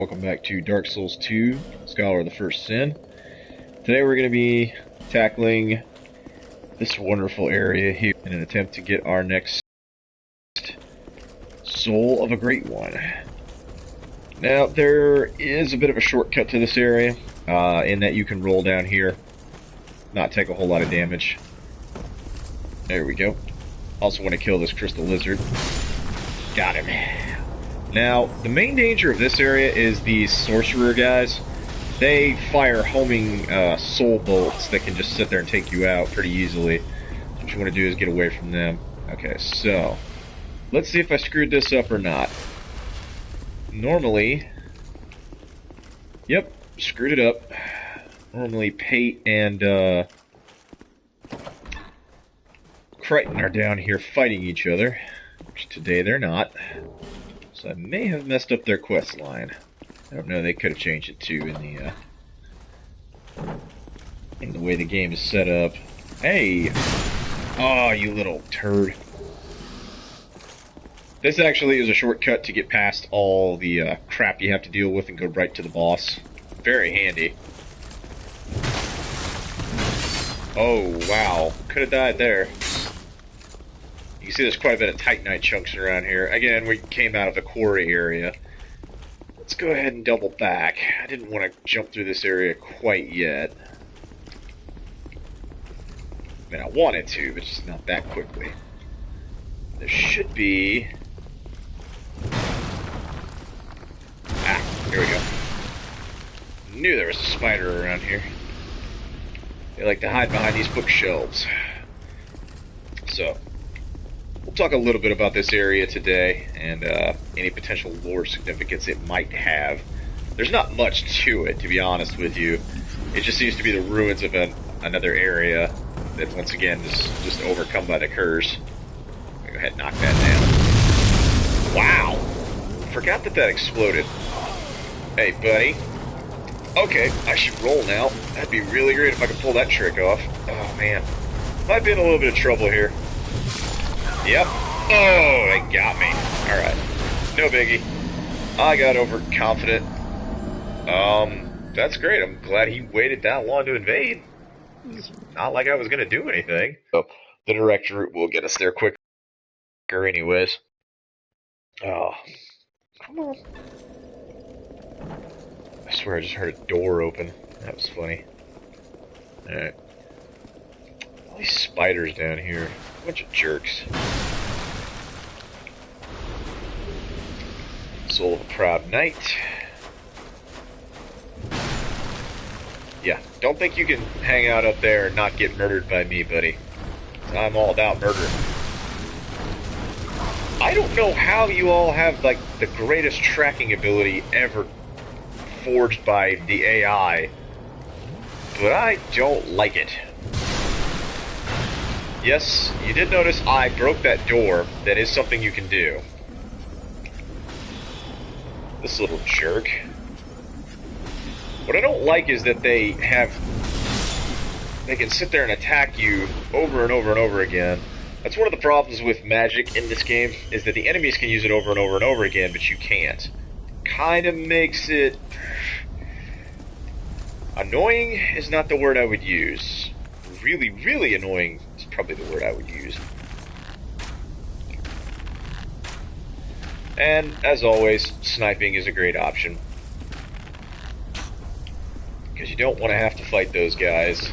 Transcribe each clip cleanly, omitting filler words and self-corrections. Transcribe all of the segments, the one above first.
Welcome back to Dark Souls 2, Scholar of the First Sin. Today we're going to be tackling this wonderful area here in an attempt to get our next Soul of a Great One. Now, there is a bit of a shortcut to this area, in that you can roll down here, not take a whole lot of damage. There we go. Also want to kill this crystal lizard. Got him. Now, the main danger of this area is these sorcerer guys. They fire homing soul bolts that can just sit there and take you out pretty easily. What you want to do is get away from them. Okay, so let's see if I screwed this up or not. Normally, yep, screwed it up. Normally, Pate and Crichton are down here fighting each other, which today they're not. So I may have messed up their quest line. I don't know, they could have changed it too in the way the game is set up. Hey! Oh, you little turd. This actually is a shortcut to get past all the crap you have to deal with and go right to the boss. Very handy. Oh, wow. Could have died there. You can see there's quite a bit of Titanite chunks around here. Again, we came out of the quarry area. Let's go ahead and double back. I didn't want to jump through this area quite yet. I mean, I wanted to, but just not that quickly. There should be... Ah, here we go. Knew there was a spider around here. They like to hide behind these bookshelves. So... we'll talk a little bit about this area today, and any potential lore significance it might have. There's not much to it, to be honest with you. It just seems to be the ruins of another area that, once again, is just overcome by the curse. I'm gonna go ahead and knock that down. Wow! Forgot that exploded. Hey, buddy. Okay, I should roll now. That'd be really great if I could pull that trick off. Oh, man. Might be in a little bit of trouble here. Yep. Oh, they got me. Alright. No biggie. I got overconfident. That's great. I'm glad he waited that long to invade. It's not like I was going to do anything. So, the direct route will get us there quicker anyways. Oh. Come on. I swear I just heard a door open. That was funny. Alright. All these spiders down here. A bunch of jerks. Soul of a Proud Knight. Yeah, don't think you can hang out up there and not get murdered by me, buddy. I'm all about murder. I don't know how you all have, like, the greatest tracking ability ever forged by the AI, but I don't like it. Yes, you did notice I broke that door. That is something you can do. This little jerk. What I don't like is that they can sit there and attack you over and over and over again. That's one of the problems with magic in this game, is that the enemies can use it over and over and over again, but you can't. Kind of makes it... annoying is not the word I would use. Really, really annoying is probably the word I would use. And, as always, sniping is a great option. Because you don't want to have to fight those guys.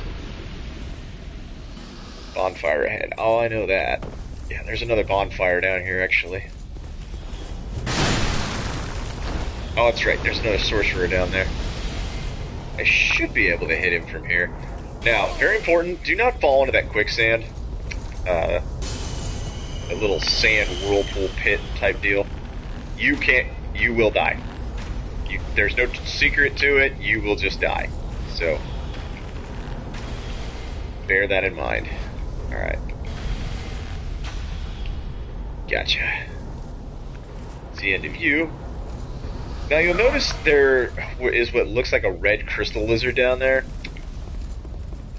Bonfire ahead. Oh, I know that. Yeah, there's another bonfire down here, actually. Oh, that's right, there's another sorcerer down there. I should be able to hit him from here. Now, very important, do not fall into that quicksand. A little sand whirlpool pit type deal. You will die. There's no secret to it, you will just die. So, bear that in mind. Alright. Gotcha. It's the end of you. Now you'll notice there is what looks like a red crystal lizard down there.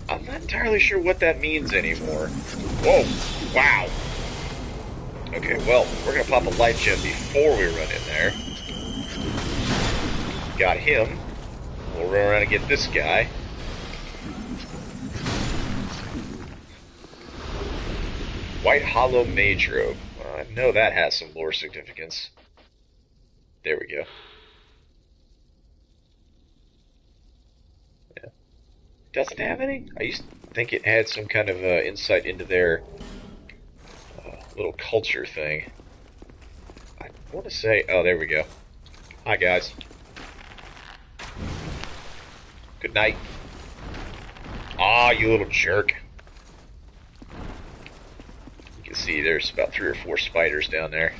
I'm not entirely sure what that means anymore. Whoa! Wow! Okay, well, we're gonna pop a life gem before we run in there. Got him. We'll run around and get this guy. White Hollow Mage Robe. I know that has some lore significance. There we go. Yeah. Doesn't have any? I used to think it had some kind of insight into their little culture thing. I want to say... Oh, there we go. Hi, guys. Good night. Ah, you little jerk. You can see there's about 3 or 4 spiders down there.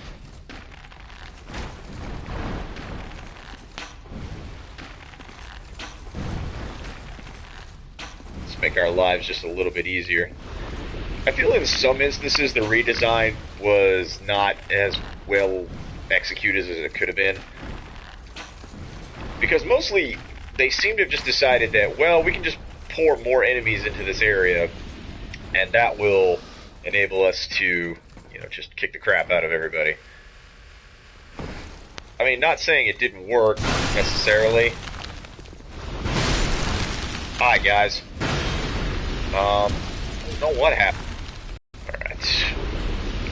Let's make our lives just a little bit easier. I feel in some instances the redesign was not as well executed as it could have been. Because mostly they seem to have just decided that, well, we can just pour more enemies into this area and that will enable us to, you know, just kick the crap out of everybody. I mean, not saying it didn't work necessarily. Hi, guys. I don't know what happened. Alright.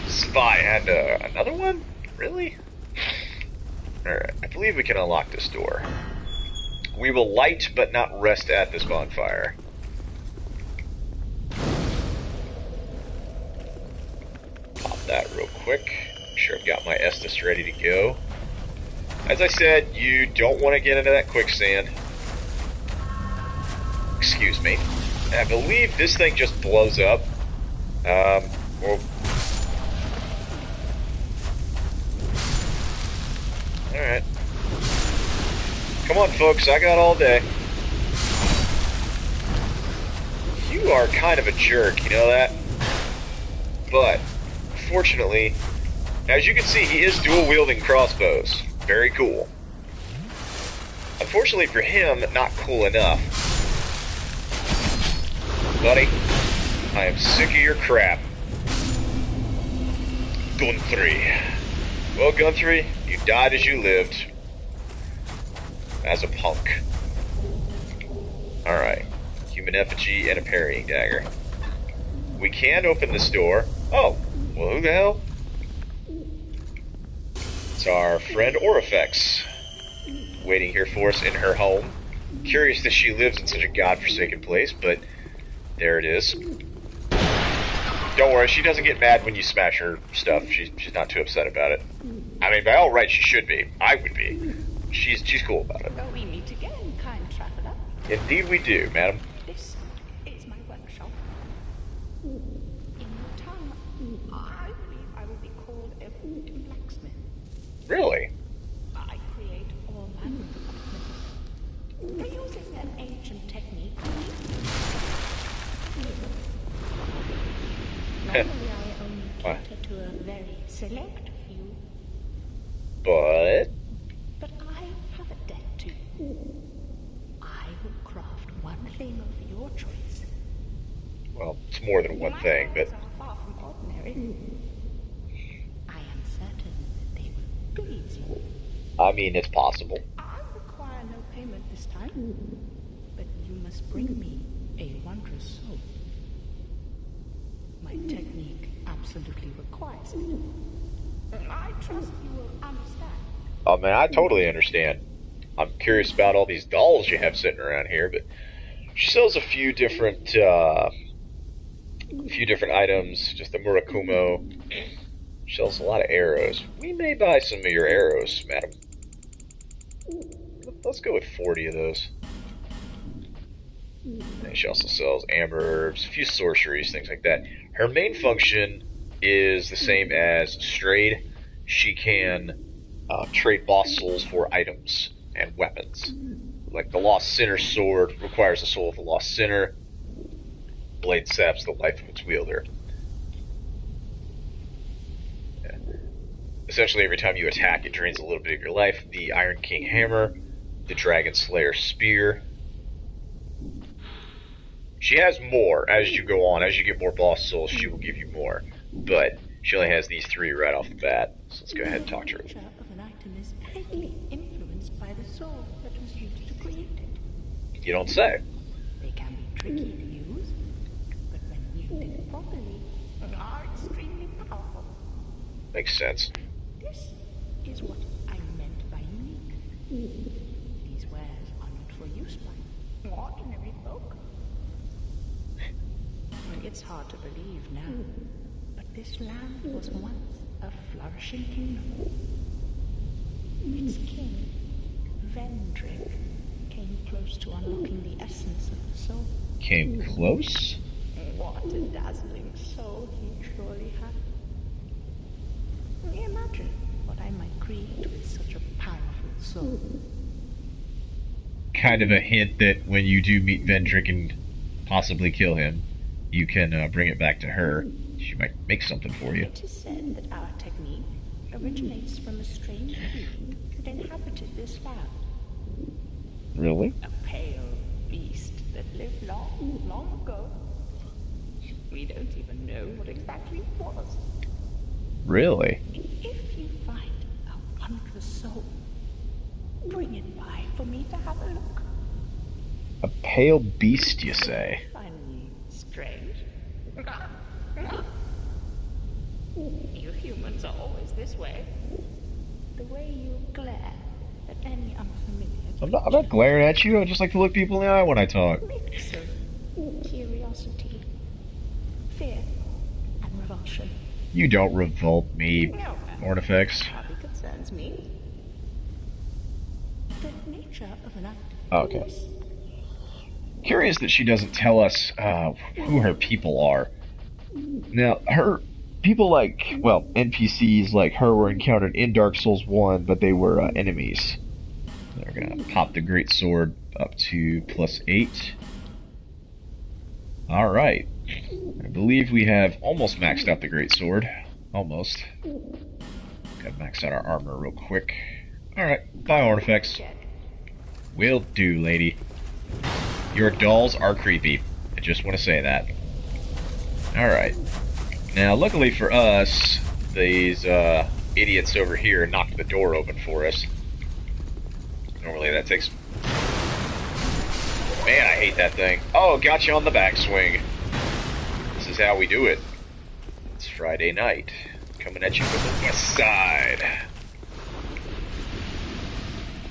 Spy and another one? Really? Alright, I believe we can unlock this door. We will light but not rest at this bonfire. Pop that real quick. Make sure I've got my Estus ready to go. As I said, you don't want to get into that quicksand. Excuse me. And I believe this thing just blows up. Well... Alright. Come on, folks, I got all day. You are kind of a jerk, you know that? But, fortunately, as you can see, he is dual-wielding crossbows. Very cool. Unfortunately for him, not cool enough. Buddy, I am sick of your crap. Guthrie. Well, Guthrie, you died as you lived. As a punk. Alright. Human effigy and a parrying dagger. We can open this door. Oh, well, who the hell? It's our friend Orifex. Waiting here for us in her home. Curious that she lives in such a godforsaken place, but there it is. Don't worry, she doesn't get mad when you smash her stuff. She's not too upset about it. I mean, by all rights, she should be. I would be. She's cool about it. Oh, we meet again, kind traveler. Indeed we do, madam. This is my workshop. In your town, I believe I will be called a wooden blacksmith. Really? I create all manner of equipment. We're using an ancient technique. Normally I only cater to a very select few. But I have a debt to you. I will craft one thing of your choice. well, it's more than one thing, but... My are far from ordinary. I am certain they will please you. I mean, it's possible. I require no payment this time, but you must bring me a wondrous soul. My technique absolutely requires it. I trust you will understand. Oh, man, I totally understand. I'm curious about all these dolls you have sitting around here, but she sells a few different items. Just a Murakumo. She sells a lot of arrows. We may buy some of your arrows, madam. Let's go with 40 of those. And she also sells amber herbs, a few sorceries, things like that. Her main function is the same as Strayed. She can trade boss souls for items and weapons. Like the Lost Sinner sword requires the soul of the Lost Sinner. Blade saps the life of its wielder. Yeah. Essentially, every time you attack, it drains a little bit of your life. The Iron King Hammer, the Dragon Slayer Spear. She has more as you go on. As you get more boss souls, she will give you more. But she only has these 3 right off the bat. So let's go ahead and talk to her. The nature of an item is heavily influenced by the soul that was used to create it. You don't say. They can be tricky to use, but when wielded properly, are extremely powerful. Makes sense. This is what I meant by unique. These wares are not for use by ordinary folk. It's hard to believe now, but this land was once a flourishing kingdom. Its king, Vendrick, came close to unlocking the essence of the soul. Came close? What a dazzling soul he surely had. Imagine what I might create with such a powerful soul. Kind of a hint that when you do meet Vendrick and possibly kill him, you can bring it back to her. She might make something for you. It is said that our technique originates from a strange being that inhabited this land. Really? A pale beast that lived long, long ago. We don't even know what exactly it was. Really? If you find a wondrous soul, bring it by for me to have a look. A pale beast, you say? Finally, strange. You humans are always this way. The way you glare at any unfamiliar I'm not glaring at you. I just like to look people in the eye when I talk. mix of curiosity, fear, and revulsion. You don't revolt me, No, Ornifex. hardly concerns me. The nature of an act. Oh, okay. Curious that she doesn't tell us who her people are. Now, her people NPCs like her were encountered in Dark Souls 1, but they were enemies. They're gonna pop the Great Sword up to +8. Alright. I believe we have almost maxed out the Great Sword. Almost. Gotta max out our armor real quick. Alright, bye Ornifex. Will do, lady. Your dolls are creepy. I just want to say that. Alright. Now, luckily for us, these idiots over here knocked the door open for us. Normally that takes... Man, I hate that thing. Oh, got you on the backswing. This is how we do it. It's Friday night. Coming at you from the west side.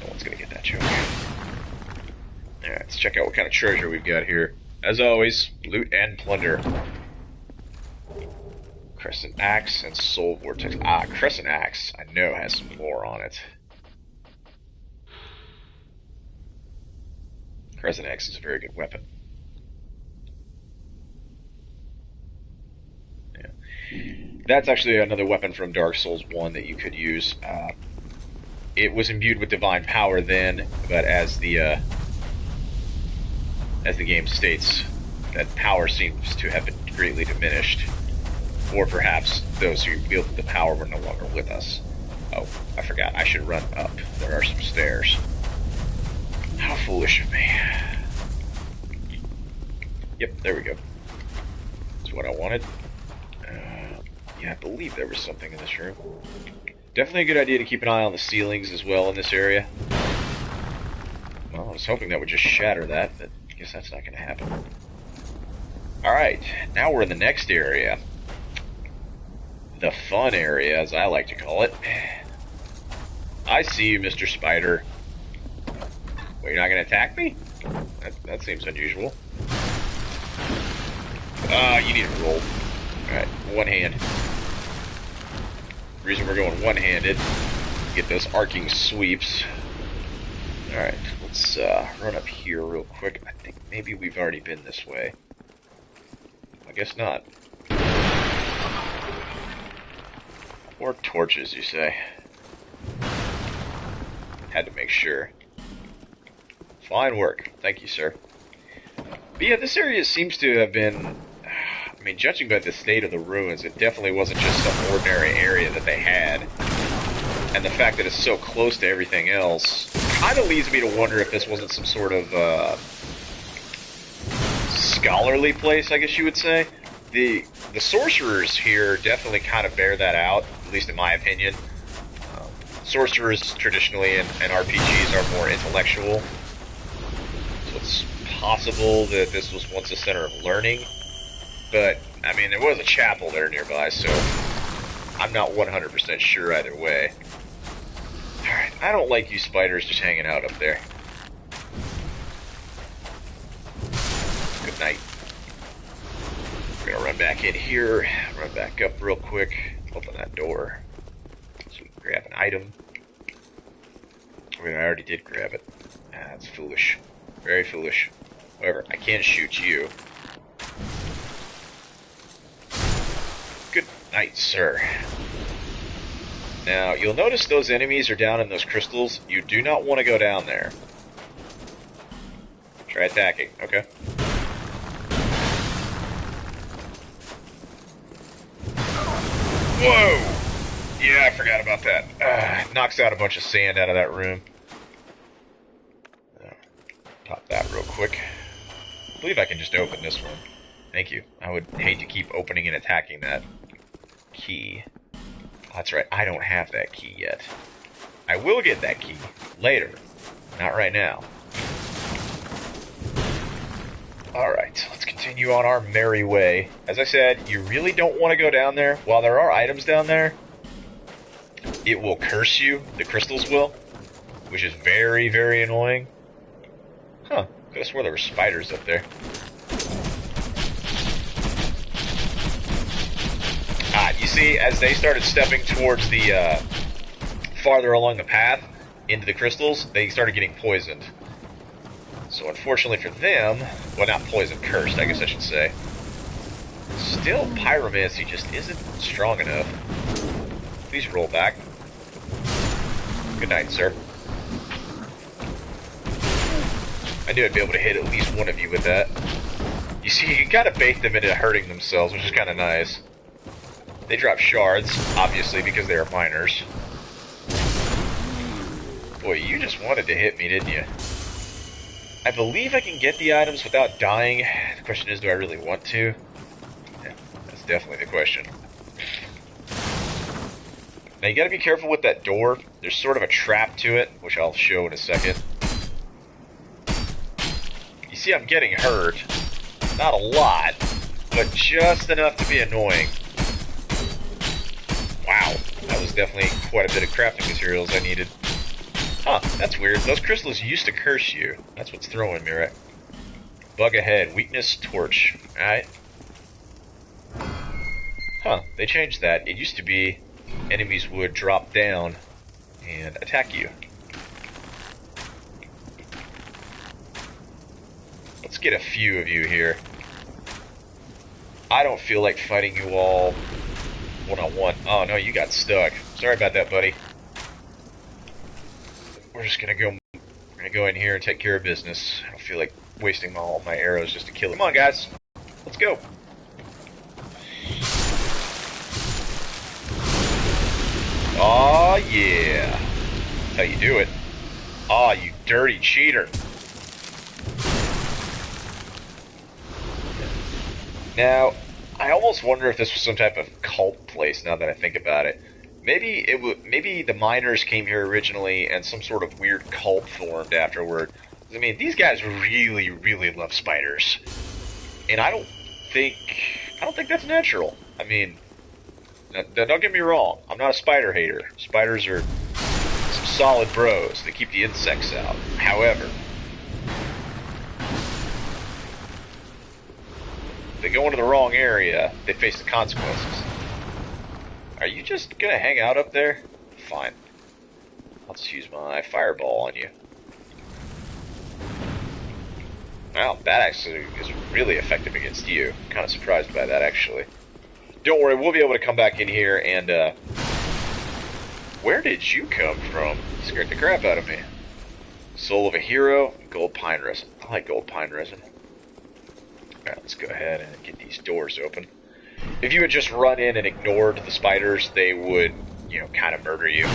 No one's gonna get that joke. Alright, let's check out what kind of treasure we've got here. As always, loot and plunder. Crescent Axe and Soul Vortex. Ah, Crescent Axe, I know has some lore on it. Crescent Axe is a very good weapon. Yeah. That's actually another weapon from Dark Souls 1 that you could use. It was imbued with divine power then, but as the game states, that power seems to have been greatly diminished. Or perhaps those who wielded the power were no longer with us. Oh, I forgot. I should run up. There are some stairs. How foolish of me. Yep, there we go. That's what I wanted. Yeah, I believe there was something in this room. Definitely a good idea to keep an eye on the ceilings as well in this area. Well, I was hoping that would just shatter that, but I guess that's not going to happen. Alright, now we're in the next area. The fun area, as I like to call it. I see you, Mr. Spider. Well, you're not going to attack me? That seems unusual. You need to roll. Alright, one hand. The reason we're going one-handed, get those arcing sweeps. Alright, let's run up here real quick. I think maybe we've already been this way. I guess not. Or torches, you say? Had to make sure. Fine work. Thank you, sir. But yeah, this area seems to have been... I mean, judging by the state of the ruins, it definitely wasn't just some ordinary area that they had. And the fact that it's so close to everything else kind of leads me to wonder if this wasn't some sort of scholarly place, I guess you would say. The sorcerers here definitely kind of bear that out, at least in my opinion. sorcerers traditionally and RPGs are more intellectual. So it's possible that this was once a center of learning. But, I mean, there was a chapel there nearby, so I'm not 100% sure either way. Alright, I don't like you spiders just hanging out up there. Good night. We're gonna run back in here, run back up real quick, open that door, so we can grab an item. I mean, I already did grab it. Ah, that's foolish. Very foolish. However, I can shoot you. Good night, sir. Now, you'll notice those enemies are down in those crystals. You do not want to go down there. Try attacking. Okay. Whoa! Yeah, I forgot about that. Knocks out a bunch of sand out of that room. Pop that real quick. I believe I can just open this one. Thank you. I would hate to keep opening and attacking that key. That's right, I don't have that key yet. I will get that key later. Not right now. Alright, let's continue on our merry way. As I said, you really don't want to go down there. While there are items down there, it will curse you. The crystals will. Which is very, very annoying. Huh, could have swore there were spiders up there. You see, as they started stepping towards the, farther along the path, into the crystals, they started getting poisoned. So unfortunately for them, well, not poisoned, cursed, I guess I should say. Still, pyromancy just isn't strong enough. Please roll back. Good night, sir. I knew I'd be able to hit at least one of you with that. You see, you can kind of bait them into hurting themselves, which is kind of nice. They drop shards, obviously, because they are miners. Boy, you just wanted to hit me, didn't you? I believe I can get the items without dying. The question is, do I really want to? Yeah, that's definitely the question. Now, you gotta be careful with that door. There's sort of a trap to it, which I'll show in a second. You see, I'm getting hurt. Not a lot, but just enough to be annoying. Wow, that was definitely quite a bit of crafting materials I needed. Huh, that's weird. Those crystals used to curse you. That's what's throwing me, right? Bug ahead. Weakness, torch. Alright. Huh, they changed that. It used to be enemies would drop down and attack you. Let's get a few of you here. I don't feel like fighting you all one-on-one. Oh, no, you got stuck. Sorry about that, buddy. We're just gonna go in here and take care of business. I don't feel like wasting all my arrows just to kill him. Come on, guys. Let's go. Aw, yeah. That's how you do it. Aw, you dirty cheater. Now, I almost wonder if this was some type of cult place, now that I think about it. Maybe the miners came here originally and some sort of weird cult formed afterward. I mean, these guys really, really love spiders. And I don't think that's natural. I mean, don't get me wrong. I'm not a spider hater. Spiders are some solid bros. They keep the insects out. However, if they go into the wrong area, they face the consequences. Are you just gonna hang out up there? Fine. I'll just use my fireball on you. Well, that actually is really effective against you. I'm kind of surprised by that, actually. Don't worry, we'll be able to come back in here and, where did you come from? You scared the crap out of me. Soul of a hero, gold pine resin. I like gold pine resin. Alright, let's go ahead and get these doors open. If you had just run in and ignored the spiders, they would, kind of murder you.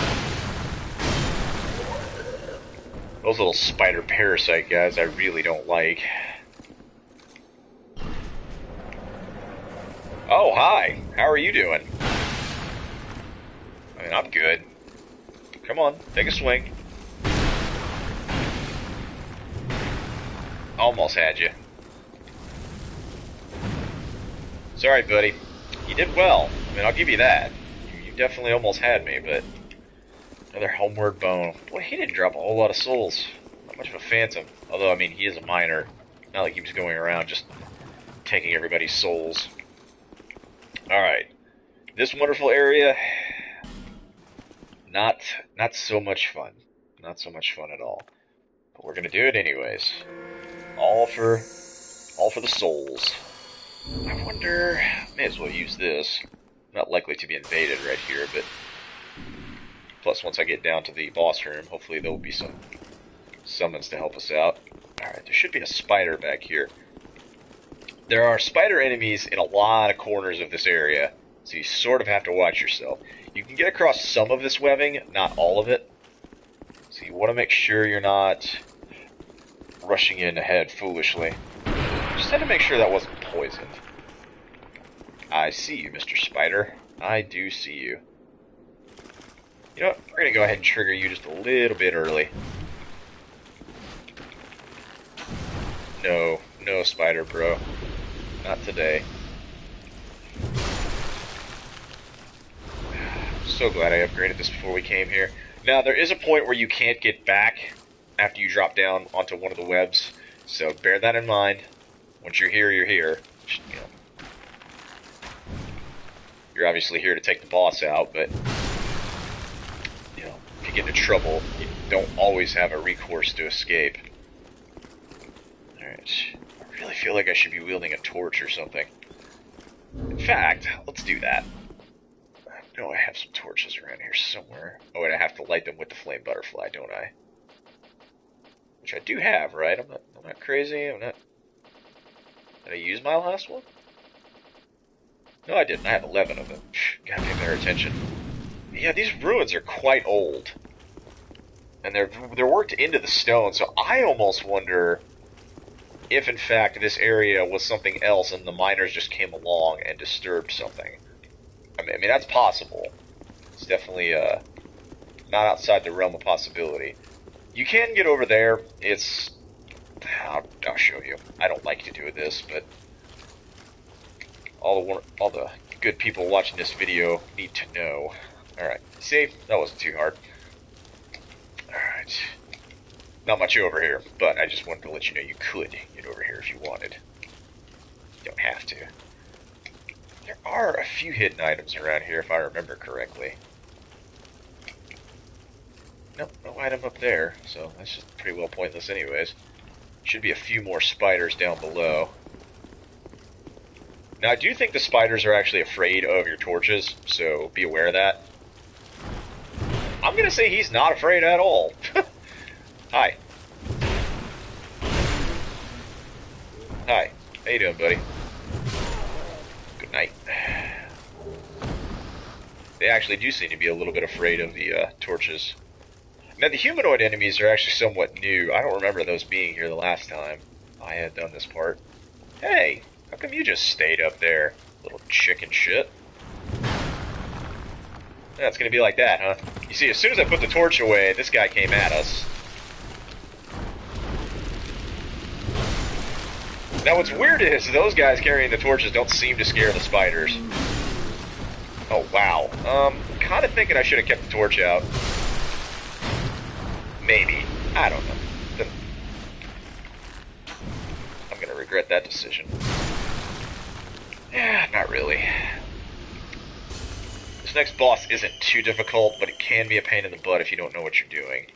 Those little spider parasite guys I really don't like. Oh, hi. How are you doing? I mean, I'm good. Come on, take a swing. Almost had you. Sorry, buddy. You did well. I mean, I'll give you that. You definitely almost had me, but... Another homeward bone. Boy, he didn't drop a whole lot of souls. Not much of a phantom. Although, I mean, he is a miner. Not like he was going around just taking everybody's souls. Alright. This wonderful area... Not so much fun. Not so much fun at all. But we're gonna do it anyways. All for the souls. I wonder... May as well use this. Not likely to be invaded right here, but... Plus, once I get down to the boss room, hopefully there will be some summons to help us out. Alright, there should be a spider back here. There are spider enemies in a lot of corners of this area, so you sort of have to watch yourself. You can get across some of this webbing, not all of it. So you want to make sure you're not rushing in ahead foolishly. Just had to make sure that wasn't poisoned. I see you, Mr. Spider. I do see you. You know what? We're going to go ahead and trigger you just a little bit early. No, Spider Bro. Not today. I'm so glad I upgraded this before we came here. Now, there is a point where you can't get back after you drop down onto one of the webs, so bear that in mind. Once you're here, you're here. You know, you're obviously here to take the boss out, but you know, if you get into trouble, you don't always have a recourse to escape. Alright, I really feel like I should be wielding a torch or something. In fact, let's do that. I know I have some torches around here somewhere. Oh, and I have to light them with the flame butterfly, don't I? Which I do have, right? I'm not crazy. I'm not... Did I use my last one? No, I didn't. I have 11 of them. Gotta pay their attention. Yeah, these ruins are quite old. And they're worked into the stone, so I almost wonder if, in fact, this area was something else and the miners just came along and disturbed something. I mean, that's possible. It's definitely not outside the realm of possibility. You can get over there. It's... I'll show you. I don't like to do this, but all the good people watching this video need to know. Alright, see? That wasn't too hard. Alright. Not much over here, but I just wanted to let you know you could get over here if you wanted. You don't have to. There are a few hidden items around here, if I remember correctly. Nope, no item up there, so that's just pretty well pointless anyways. Should be a few more spiders down below. Now, I do think the spiders are actually afraid of your torches, so be aware of that. I'm gonna say he's not afraid at all. Hi. Hi. How you doing, buddy? Good night. They actually do seem to be a little bit afraid of the torches. Now, the humanoid enemies are actually somewhat new. I don't remember those being here the last time I had done this part. Hey, how come you just stayed up there, little chicken shit? Yeah, it's gonna be like that, huh? You see, as soon as I put the torch away, this guy came at us. Now, what's weird is those guys carrying the torches don't seem to scare the spiders. Oh, wow. Kind of thinking I should have kept the torch out. Maybe. I don't know. I'm gonna regret that decision. Yeah, not really. This next boss isn't too difficult, but it can be a pain in the butt if you don't know what you're doing.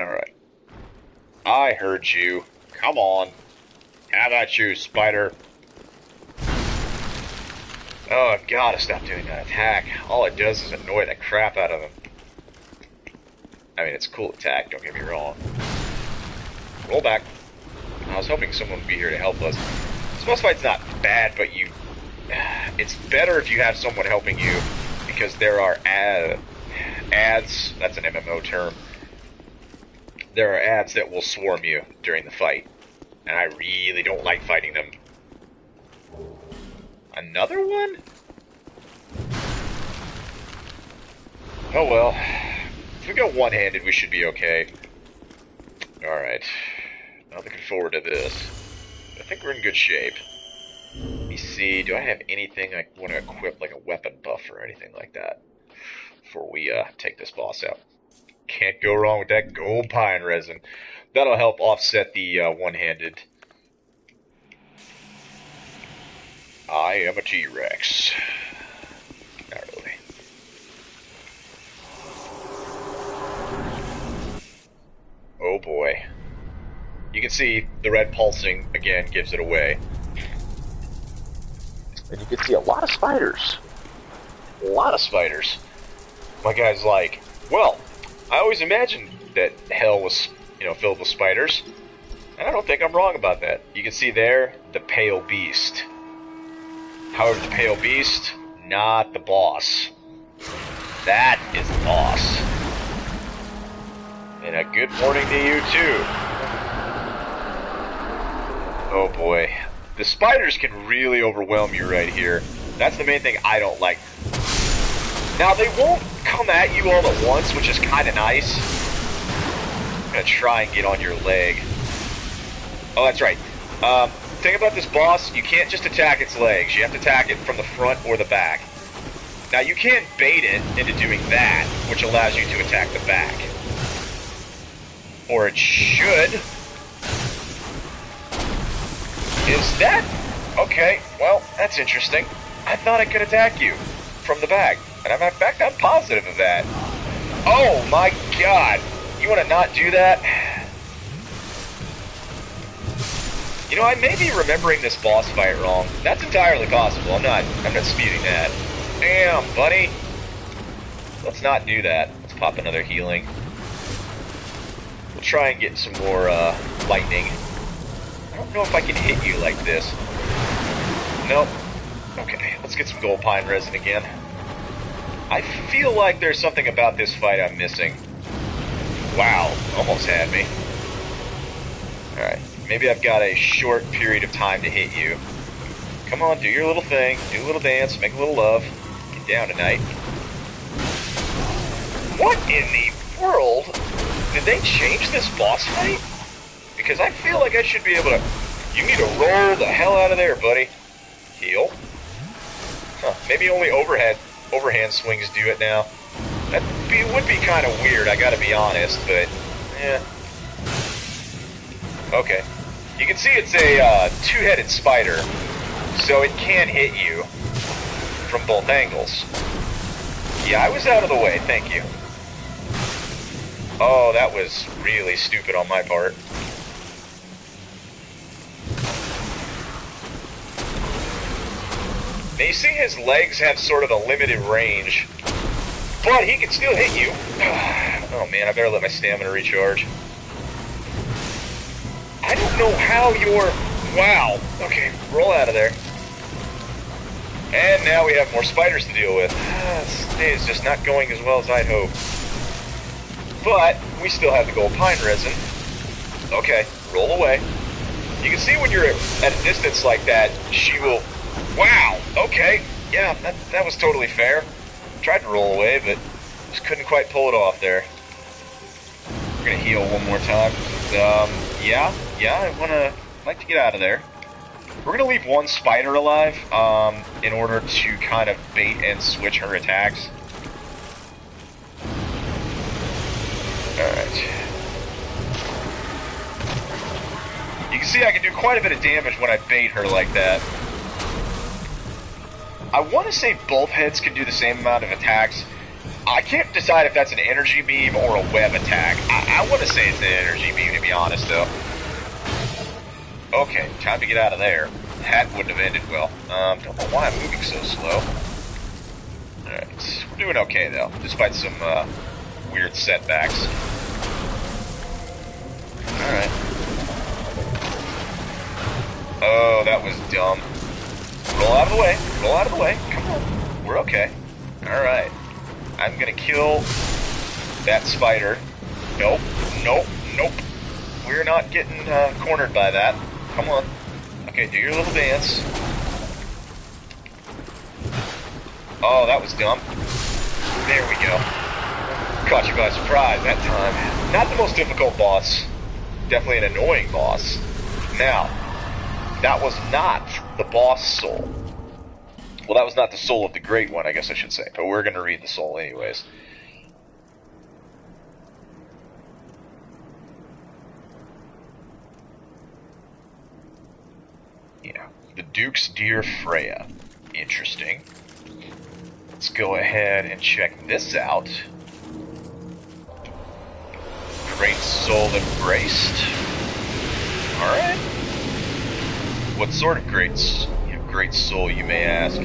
Alright. I heard you. Come on. How about you, spider? Oh, I've gotta stop doing that attack. All it does is annoy the crap out of him. I mean, it's a cool attack, don't get me wrong. Roll back. I was hoping someone would be here to help us. This boss fight's not bad, but it's better if you have someone helping you, because there are ads, that's an MMO term. There are ads that will swarm you during the fight, and I really don't like fighting them. Another one? Oh well. If we go one-handed, we should be okay. Alright. Not looking forward to this. I think we're in good shape. Let me see, do I have anything I want to equip, like a weapon buff or anything like that, before we take this boss out? Can't go wrong with that gold pine resin. That'll help offset the one-handed. I am a T-Rex. Not really. Oh boy. You can see the red pulsing, again, gives it away. And you can see a lot of spiders. A lot of spiders. My guy's like, well, I always imagined that hell was, filled with spiders. And I don't think I'm wrong about that. You can see there, the Pale Beast. However, the Pale Beast, not the boss. That is the boss. And a good morning to you, too. Oh boy. The spiders can really overwhelm you right here. That's the main thing I don't like. Now, they won't come at you all at once, which is kind of nice. I'm going to try and get on your leg. Oh, that's right. Thing about this boss, you can't just attack its legs. You have to attack it from the front or the back. Now, you can bait it into doing that, which allows you to attack the back. Or it should. Is that... Okay, well, that's interesting. I thought I could attack you from the back. And in fact, I'm positive of that. Oh my god. You want to not do that? You know, I may be remembering this boss fight wrong. That's entirely possible. I'm not disputing that. Damn, buddy. Let's not do that. Let's pop another healing. We'll try and get some more lightning. I don't know if I can hit you like this. Nope. Okay, let's get some gold pine resin again. I feel like there's something about this fight I'm missing. Wow, almost had me. Alright, maybe I've got a short period of time to hit you. Come on, do your little thing, do a little dance, make a little love. Get down tonight. What in the world? Did they change this boss fight? Because I feel like I should be able to... You need to roll the hell out of there, buddy. Heal. Huh, maybe only overhand swings do it now. That would be kind of weird, I gotta be honest, but... yeah. Okay. You can see it's a two-headed spider, so it can hit you from both angles. Yeah, I was out of the way, thank you. Oh, that was really stupid on my part. Now you see his legs have sort of a limited range, but he can still hit you. Oh man, I better let my stamina recharge. I don't know how you're... Wow. Okay, roll out of there. And now we have more spiders to deal with. This day is just not going as well as I'd hoped. But we still have the gold pine resin. Okay, roll away. You can see when you're at a distance like that, she will... Wow, okay. Yeah, that was totally fair. Tried to roll away, but just couldn't quite pull it off there. We're gonna heal one more time. Yeah, I'd like to get out of there. We're gonna leave one spider alive, in order to kind of bait and switch her attacks. Alright. You can see I can do quite a bit of damage when I bait her like that. I want to say both heads can do the same amount of attacks. I can't decide if that's an energy beam or a web attack. I want to say it's an energy beam, to be honest, though. Okay, time to get out of there. That wouldn't have ended well. Don't know why I'm moving so slow. Alright, we're doing okay, though, despite some weird setbacks. Alright. Oh, that was dumb. Roll out of the way. Roll out of the way. Come on. We're okay. Alright. I'm gonna kill that spider. Nope. Nope. Nope. We're not getting cornered by that. Come on. Okay, do your little dance. Oh, that was dumb. There we go. Caught you by surprise that time. Not the most difficult boss. Definitely an annoying boss. Now, that was not the boss soul. Well, that was not the soul of the Great One, I guess I should say. But we're going to read the soul anyways. Yeah. The Duke's Dear Freya. Interesting. Let's go ahead and check this out. Great Soul Embraced. Alright. What sort of great soul, you may ask?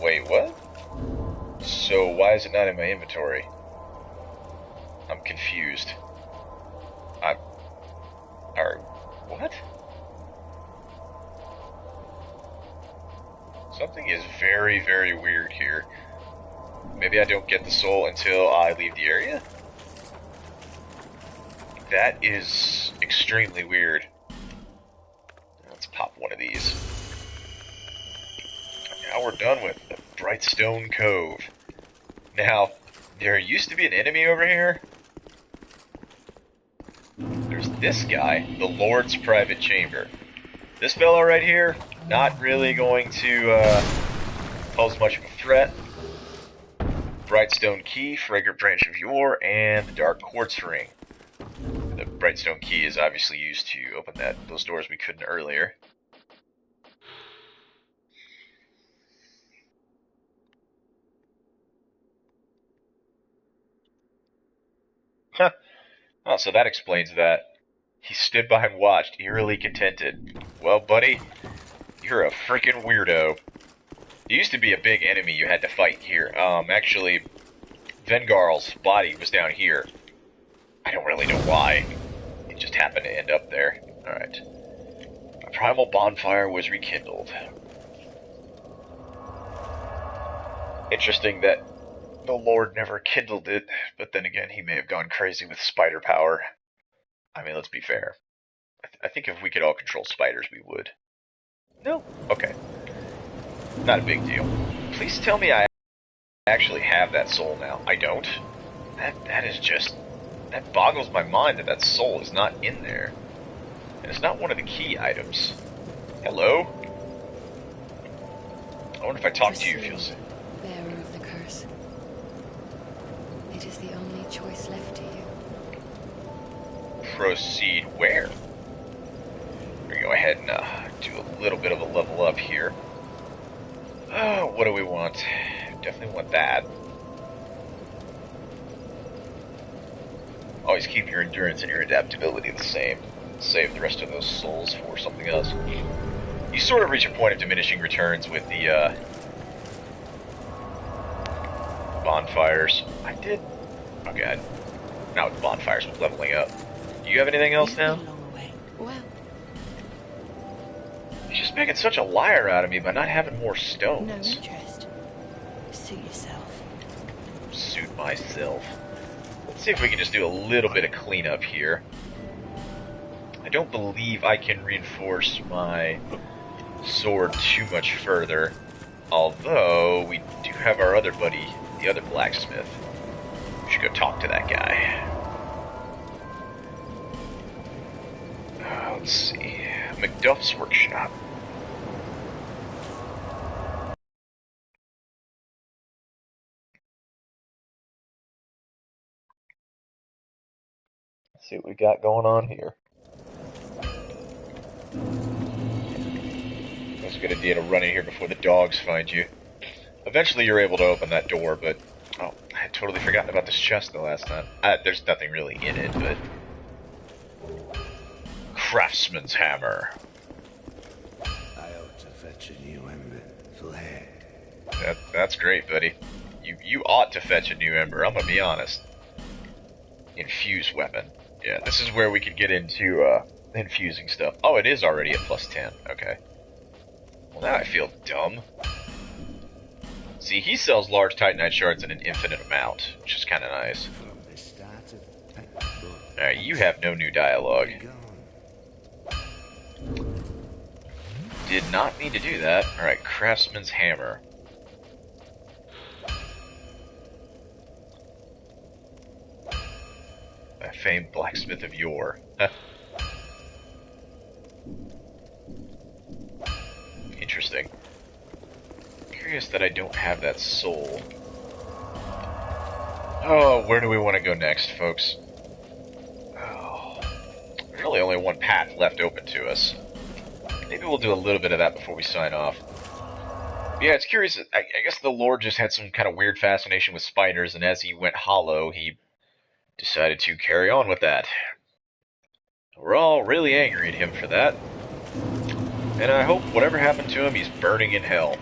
Wait, what? So why is it not in my inventory? I'm confused. What? Something is very, very weird here. Maybe I don't get the soul until I leave the area? That is extremely weird. Let's pop one of these. Now we're done with the Brightstone Cove. Now, there used to be an enemy over here. There's this guy, the Lord's Private Chamber. This fellow right here, not really going to pose much of a threat. Brightstone Key, Fragrant Branch of Yore, and the Dark Quartz Ring. The Brightstone Key is obviously used to open those doors we couldn't earlier. Huh. Oh, so that explains that. He stood by and watched, eerily contented. Well, buddy, you're a freaking weirdo. There used to be a big enemy you had to fight here. Actually, Vengarl's body was down here. I don't really know why. It just happened to end up there. Alright. A primal bonfire was rekindled. Interesting that the Lord never kindled it, but then again, he may have gone crazy with spider power. I mean, let's be fair. I think if we could all control spiders, we would. No? Okay. Not a big deal. Please tell me I actually have that soul now. I don't? That is just... That boggles my mind that soul is not in there. And it's not one of the key items. Hello? I wonder if I talk to you if you'll say... Bearer of the curse. It is the only choice left to you. Proceed where? We're gonna go ahead and do a little bit of a level up here. What do we want? Definitely want that. Always keep your endurance and your adaptability the same. Save the rest of those souls for something else. You sort of reach a point of diminishing returns with the bonfires. I did... Oh god. Not with the bonfires, with leveling up. Do you have anything else now? Well, You're just making such a liar out of me by not having more no stones. interest. Suit yourself. Suit myself. Let's see if we can just do a little bit of cleanup here. I don't believe I can reinforce my sword too much further. Although, we do have our other buddy, the other blacksmith. We should go talk to that guy. Let's see. McDuff's workshop. Let's see what we got going on here. It's a good idea to run in here before the dogs find you. Eventually you're able to open that door, but... Oh, I had totally forgotten about this chest the last time. There's nothing really in it, but... Craftsman's Hammer. I ought to fetch a new ember for hair. That's great, buddy. You ought to fetch a new ember, I'm gonna be honest. Infuse weapon. Yeah, this is where we could get into, infusing stuff. Oh, it is already at +10. Okay. Well, now I feel dumb. See, he sells large Titanite shards in an infinite amount, which is kind of nice. From the start of Alright, you have no new dialogue. Did not mean to do that. Alright, Craftsman's Hammer. famed blacksmith of yore. Interesting. Curious that I don't have that soul. Oh, where do we want to go next, folks? Oh, there's really only one path left open to us. Maybe we'll do a little bit of that before we sign off. Yeah, it's curious. I guess the Lord just had some kind of weird fascination with spiders, and as he went hollow, he decided to carry on with that. We're all really angry at him for that. And I hope whatever happened to him, he's burning in hell.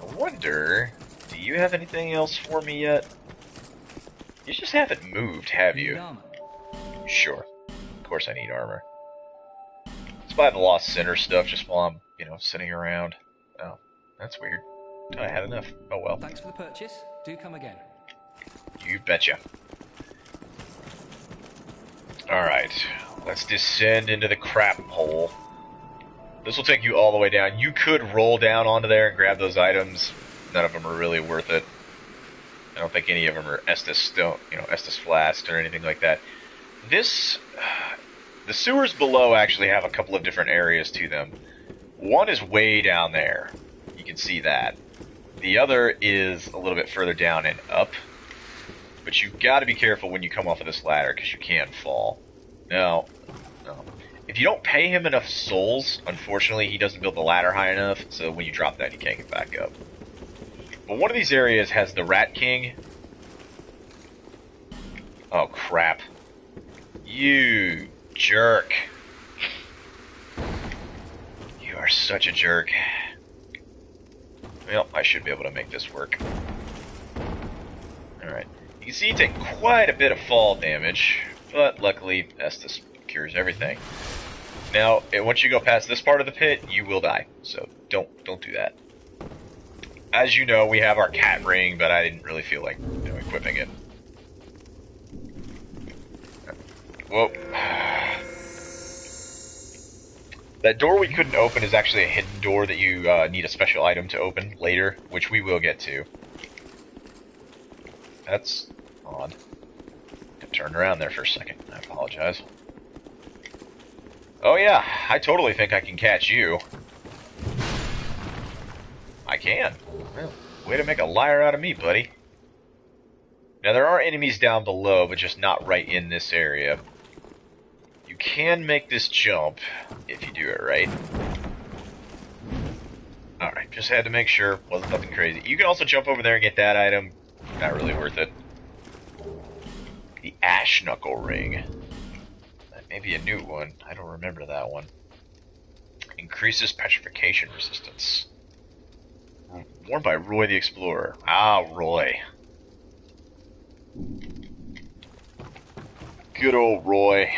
I wonder, do you have anything else for me yet? You just haven't moved, have you? Sure. Of course I need armor. Let's buy the Lost Sinner stuff just while I'm, sitting around. Oh, that's weird. I had enough. Oh well. Thanks for the purchase. Do come again. You betcha. Alright, let's descend into the crap hole. This will take you all the way down. You could roll down onto there and grab those items. None of them are really worth it. I don't think any of them are Estus stone, Estus flask or anything like that. The sewers below actually have a couple of different areas to them. One is way down there. You can see that. The other is a little bit further down and up. But you've got to be careful when you come off of this ladder, because you can fall. No. If you don't pay him enough souls, unfortunately, he doesn't build the ladder high enough, so when you drop that, you can't get back up. But one of these areas has the Rat King. Oh, crap. You jerk. You are such a jerk. Well, I should be able to make this work. Alright. You can see you take quite a bit of fall damage, but luckily Estus cures everything. Now, once you go past this part of the pit, you will die, so don't do that. As you know, we have our cat ring, but I didn't really feel like equipping it. Whoa. That door we couldn't open is actually a hidden door that you need a special item to open later, which we will get to. That's odd. I turned around there for a second. I apologize. Oh yeah, I totally think I can catch you. I can. Well, way to make a liar out of me, buddy. Now there are enemies down below, but just not right in this area. You can make this jump if you do it right. Alright, just had to make sure. Wasn't nothing crazy. You can also jump over there and get that item. Not really worth it. The Ash Knuckle Ring. That may be a new one. I don't remember that one. Increases petrification resistance. Worn by Roy the Explorer. Ah, Roy. Good old Roy.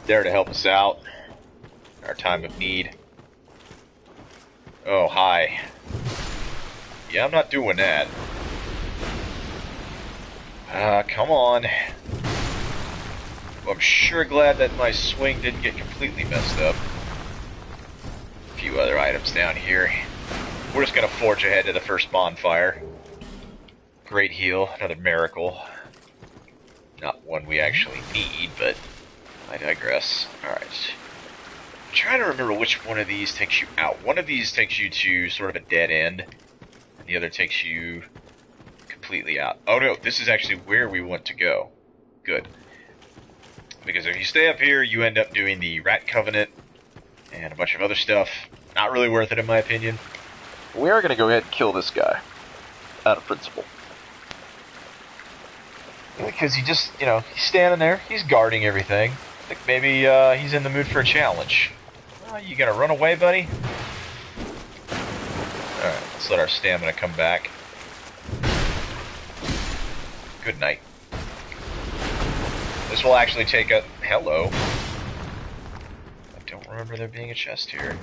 There to help us out. In our time of need. Oh, hi. Yeah, I'm not doing that. Come on. Well, I'm sure glad that my swing didn't get completely messed up. A few other items down here. We're just gonna forge ahead to the first bonfire. Great heal, another miracle. Not one we actually need, but I digress. Alright. I'm trying to remember which one of these takes you out. One of these takes you to sort of a dead end, and the other takes you completely out. Oh no, this is actually where we want to go. Good. Because if you stay up here, you end up doing the Rat Covenant and a bunch of other stuff. Not really worth it in my opinion. We are going to go ahead and kill this guy. Out of principle. Because he just, he's standing there, he's guarding everything. I think maybe he's in the mood for a challenge. You gonna run away, buddy? Alright, let's let our stamina come back. Good night. This will actually take a... Hello. I don't remember there being a chest here.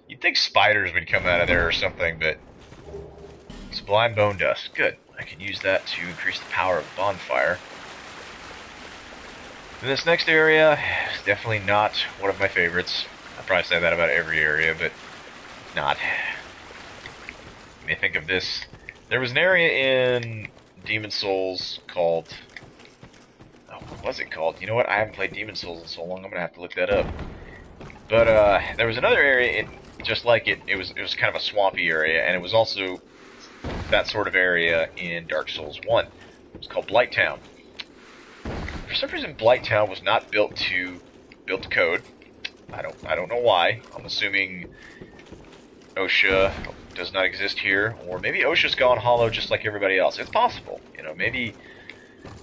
You'd think spiders would come out of there or something, but... Sublime Bone Dust. Good. I can use that to increase the power of the bonfire. And this next area is definitely not one of my favorites. I probably say that about every area, but not. You may think of this. There was an area in Demon Souls called... Oh, what was it called? You know what? I haven't played Demon Souls in so long, I'm gonna have to look that up. But, there was another area, just like it, it was kind of a swampy area, and it was also that sort of area in Dark Souls 1. It was called Blighttown. For some reason, Blighttown was not built to code. I don't know why. I'm assuming OSHA does not exist here, or maybe OSHA's gone hollow just like everybody else. It's possible, you know. Maybe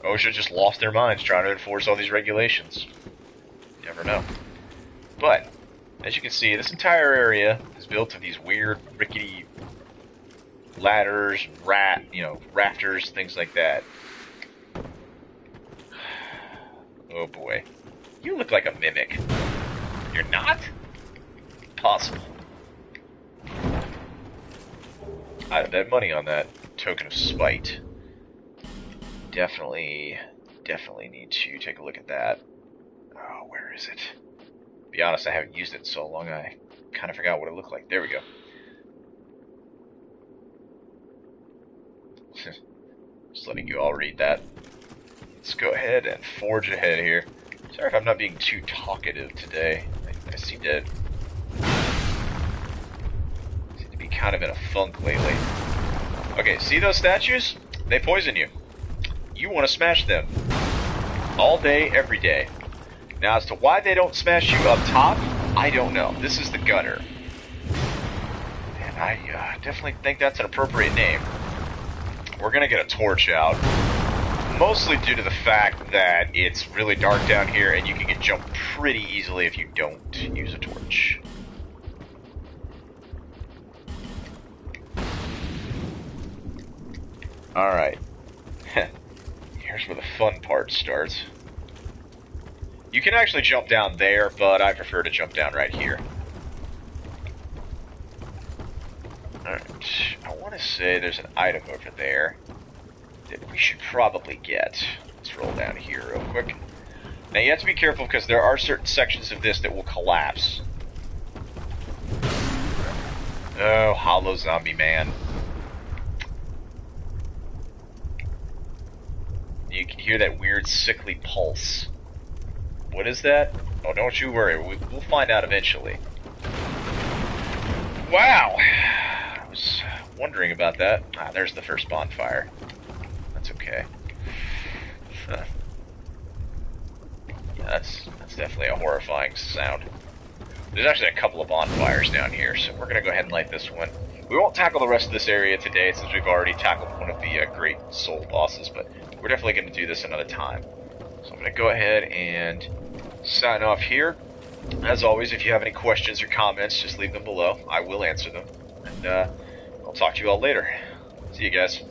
OSHA just lost their minds trying to enforce all these regulations. You never know. But as you can see, this entire area is built of these weird, rickety ladders, rafters, things like that. Oh boy. You look like a mimic. You're not? Possible. I'd bet money on that token of spite. Definitely need to take a look at that. Oh, where is it? To be honest, I haven't used it in so long, I kind of forgot what it looked like. There we go. Just letting you all read that. Let's go ahead and forge ahead here. Sorry if I'm not being too talkative today. I seem to be kind of in a funk lately. Okay, see those statues? They poison you. You want to smash them. All day, every day. Now, as to why they don't smash you up top, I don't know. This is the gutter. And I definitely think that's an appropriate name. We're gonna get a torch out. Mostly due to the fact that it's really dark down here and you can get jumped pretty easily if you don't use a torch. Alright. Here's where the fun part starts. You can actually jump down there, but I prefer to jump down right here. Alright. I want to say there's an item over there that we should probably get. Let's roll down here real quick. Now you have to be careful because there are certain sections of this that will collapse. Oh, hollow zombie man. You can hear that weird sickly pulse. What is that? Oh, don't you worry. We'll find out eventually. Wow! I was wondering about that. Ah, there's the first bonfire. That's okay. Huh. Yeah, that's definitely a horrifying sound. There's actually a couple of bonfires down here, so we're gonna go ahead and light this one. We won't tackle the rest of this area today since we've already tackled one of the great soul bosses, but we're definitely going to do this another time. So I'm going to go ahead and sign off here. As always, if you have any questions or comments, just leave them below. I will answer them. And I'll talk to you all later. See you guys.